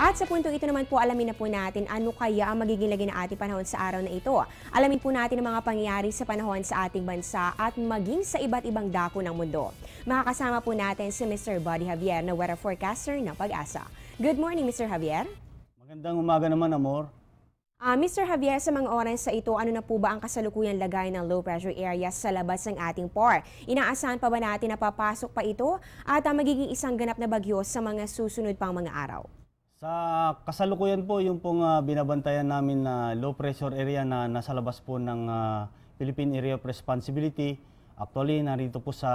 At sa puntong ito naman po, alamin na po natin ano kaya ang magiging lagi na ating panahon sa araw na ito. Alamin po natin ang mga pangyayari sa panahon sa ating bansa at maging sa iba't ibang dako ng mundo. Makakasama po natin si Mr. Buddy Javier na weather forecaster ng Pag-asa. Good morning, Mr. Javier. Magandang umaga naman, Amor. Mr. Javier, sa mga oras sa ito, ano na po ba ang kasalukuyang lagay ng low pressure area sa labas ng ating POR? Inaasahan pa ba natin na papasok pa ito at magiging isang ganap na bagyo sa mga susunod pang mga araw? Sa kasalukuyan po, yung pong binabantayan namin na low pressure area na nasa labas po ng Philippine Area of Responsibility. Actually, narito po sa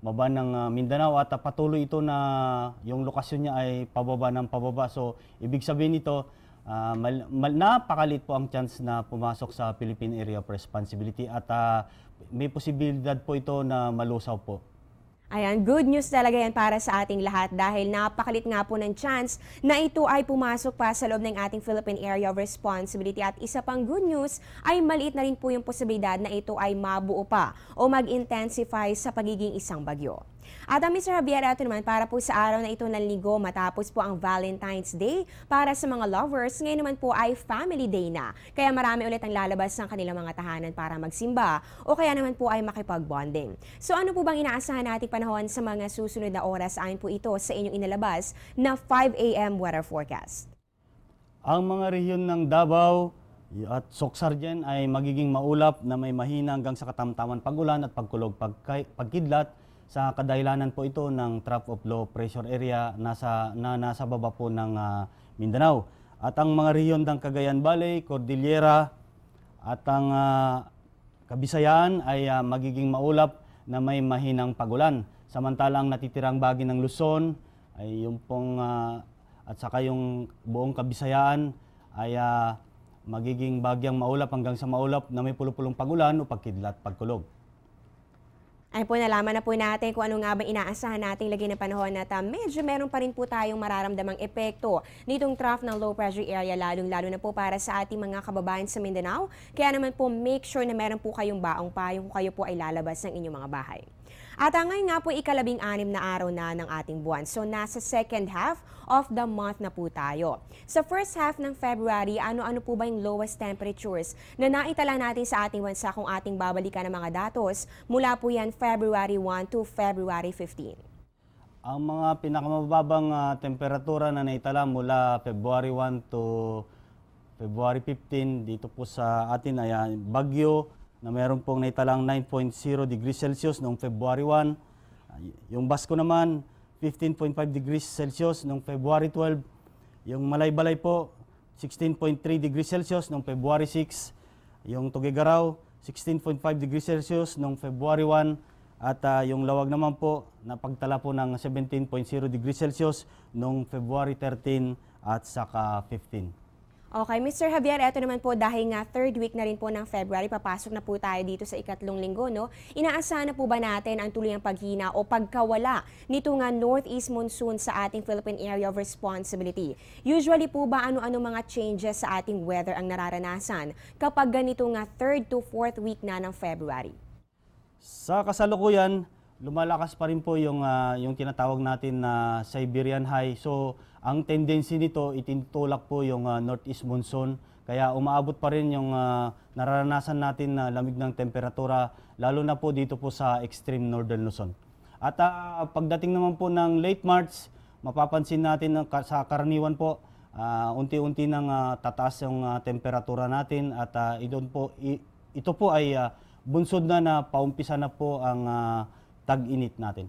baba ng Mindanao at patuloy ito na yung lokasyon niya ay pababa ng pababa. So, ibig sabihin nito, napakalit po ang chance na pumasok sa Philippine Area of Responsibility at may posibilidad po ito na malusaw po. Ayan, good news talaga yan para sa ating lahat dahil napakalit nga po ng chance na ito ay pumasok pa sa loob ng ating Philippine Area of Responsibility. At isa pang good news ay maliit na rin po yung posibilidad na ito ay mabuo pa o mag-intensify sa pagiging isang bagyo. At Mr. Javier, ito naman para po sa araw na ito ng linggo matapos po ang Valentine's Day para sa mga lovers. Ngayon naman po ay Family Day na. Kaya marami ulit ang lalabas ng kanilang mga tahanan para magsimba o kaya naman po ay makipag-bonding. So ano po bang inaasahan nating panahon sa mga susunod na oras? Ayon po ito sa inyong inalabas na 5 a.m. weather forecast. Ang mga rehiyon ng Davao at Soxargen ay magiging maulap na may mahina hanggang sa katamtaman pag-ulan at pagkulog pagkidlat. Sa kadahilanan po ito ng trough of low pressure area nasa baba po ng Mindanao. At ang mga rehiyon ng Cagayan Valley, Cordillera at ang Kabisayaan ay magiging maulap na may mahinang pagulan. Samantalang natitirang bahagi ng Luzon ay yung pong at saka yung buong Kabisayaan ay magiging bahagyang maulap hanggang sa maulap na may pulupulong pagulan o pagkidlat pagkulog. Ay po, nalaman na po natin kung ano nga ba inaasahan nating lagi ng panahon at medyo meron pa rin po tayong mararamdamang epekto nitong trough ng low pressure area, lalong-lalo na po para sa ating mga kababayan sa Mindanao. Kaya naman po make sure na meron po kayong baong payong kung kayo po ay lalabas ng inyong mga bahay. At ngayon nga po ikalabing-anim na araw na ng ating buwan. So nasa second half of the month na po tayo. Sa first half ng February, ano-ano po ba yung lowest temperatures na naitala natin sa ating bansa kung ating babalikan ng mga datos mula po yan February 1 to February 15? Ang mga pinakamababang temperatura na naitala mula February 1 to February 15 dito po sa atin ay Baguio, na meron pong naitalang 9.0 degrees Celsius noong February 1. Yung Basco naman, 15.5 degrees Celsius noong February 12. Yung Malaybalay po, 16.3 degrees Celsius noong February 6. Yung Tuguegarao, 16.5 degrees Celsius noong February 1. At yung Lawag naman po, napagtala po ng 17.0 degrees Celsius noong February 13 at saka 15. Okay, Mr. Javier, eto naman po dahil nga third week na rin po ng February, papasok na po tayo dito sa ikatlong linggo, no? Inaasahan na po ba natin ang tuluyang paghina o pagkawala nito nga northeast monsoon sa ating Philippine Area of Responsibility? Usually po ba ano-ano mga changes sa ating weather ang nararanasan kapag ganito nga third to fourth week na ng February? Sa kasalukuyan, lumalakas pa rin po yung tinatawag natin na Siberian High. So, ang tendency nito, itinutulak po yung northeast monsoon. Kaya umaabot pa rin yung nararanasan natin na lamig ng temperatura, lalo na po dito po sa extreme northern Luzon. At pagdating naman po ng late March, mapapansin natin na sa karaniwan po, unti-unti nang tataas yung temperatura natin at ito po ay bunsod na paumpisa na po ang tag-init natin.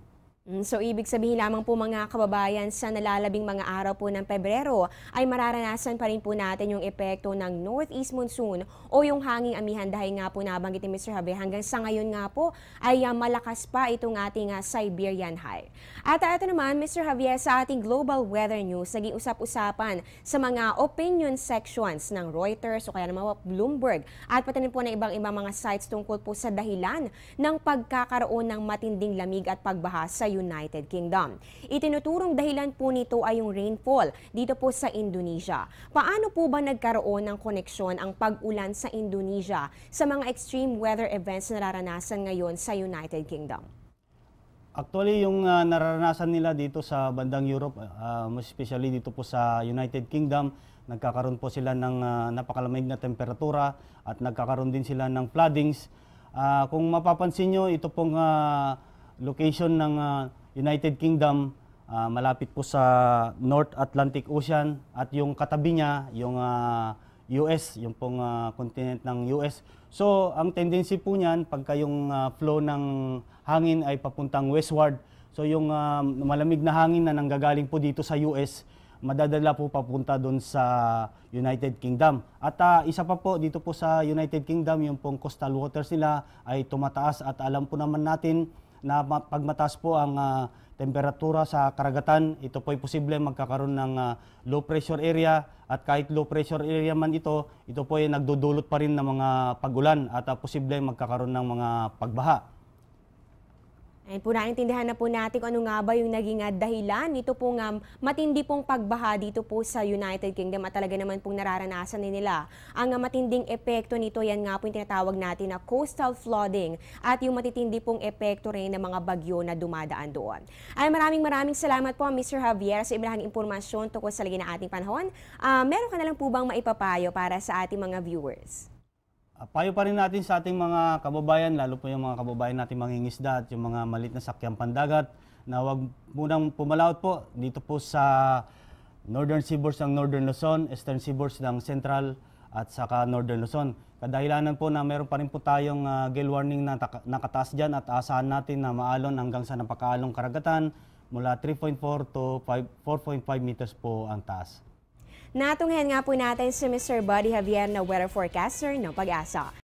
So ibig sabihin lamang po mga kababayan, sa nalalabing mga araw po ng Pebrero ay mararanasan pa rin po natin yung epekto ng northeast monsoon o yung hanging amihan dahil nga po nabanggit ni Mr. Javier hanggang sa ngayon nga po ay malakas pa itong ating Siberian High. At ito naman Mr. Javier, sa ating global weather news, naging usap-usapan sa mga opinion sections ng Reuters o kaya naman Bloomberg at pati rin po ng ibang mga sites tungkol po sa dahilan ng pagkakaroon ng matinding lamig at pagbaha sa United Kingdom. Itinuturong dahilan po nito ay yung rainfall dito po sa Indonesia. Paano po ba nagkaroon ng koneksyon ang pag-ulan sa Indonesia sa mga extreme weather events na nararanasan ngayon sa United Kingdom? Actually, yung nararanasan nila dito sa bandang Europe, most especially dito po sa United Kingdom, nagkakaroon po sila ng napakalamig na temperatura at nagkakaroon din sila ng floodings. Kung mapapansin nyo, ito pong location ng United Kingdom, malapit po sa North Atlantic Ocean at yung katabi niya, yung US, yung pong continent ng US. So, ang tendency po niyan, pagka yung flow ng hangin ay papuntang westward, so yung malamig na hangin na nanggagaling po dito sa US, madadala po papunta doon sa United Kingdom. At isa pa po, dito po sa United Kingdom, yung pong coastal waters nila ay tumataas at alam po naman natin na pag mataas po ang temperatura sa karagatan, ito po ay posible magkakaroon ng low pressure area at kahit low pressure area man ito po ay nagdudulot pa rin ng mga pagulan at posible magkakaroon ng mga pagbaha. Ayun po, naintindihan na po natin kung ano nga ba yung naging dahilan nito pong matindi pong pagbaha dito po sa United Kingdom at talaga naman pong nararanasan din nila. Ang matinding epekto nito, yan nga po yung tinatawag natin na coastal flooding at yung matitindi pong epekto rin ng mga bagyo na dumadaan doon. Ay maraming salamat po Mr. Javier sa ibrahang impormasyon tungkol sa lagi ng ating panahon. Meron ka na lang po bang maipapayo para sa ating mga viewers? Payo pa rin natin sa ating mga kababayan, lalo po yung mga kababayan natin mangingisda at yung mga malit na sakyang pandagat, na huwag munang pumalaot po dito po sa Northern Seaboards ng Northern Luzon, Eastern Seaboards ng Central at saka Northern Luzon. Kadahilanan po na meron pa rin po tayong gale warning na nakataas dyan at asahan natin na maalon hanggang sa napakaalong karagatan mula 3.4 to 4.5 meters po ang taas. Natunghayan nga po natin si Mr. Buddy Javier na weather forecaster ng Pag-asa.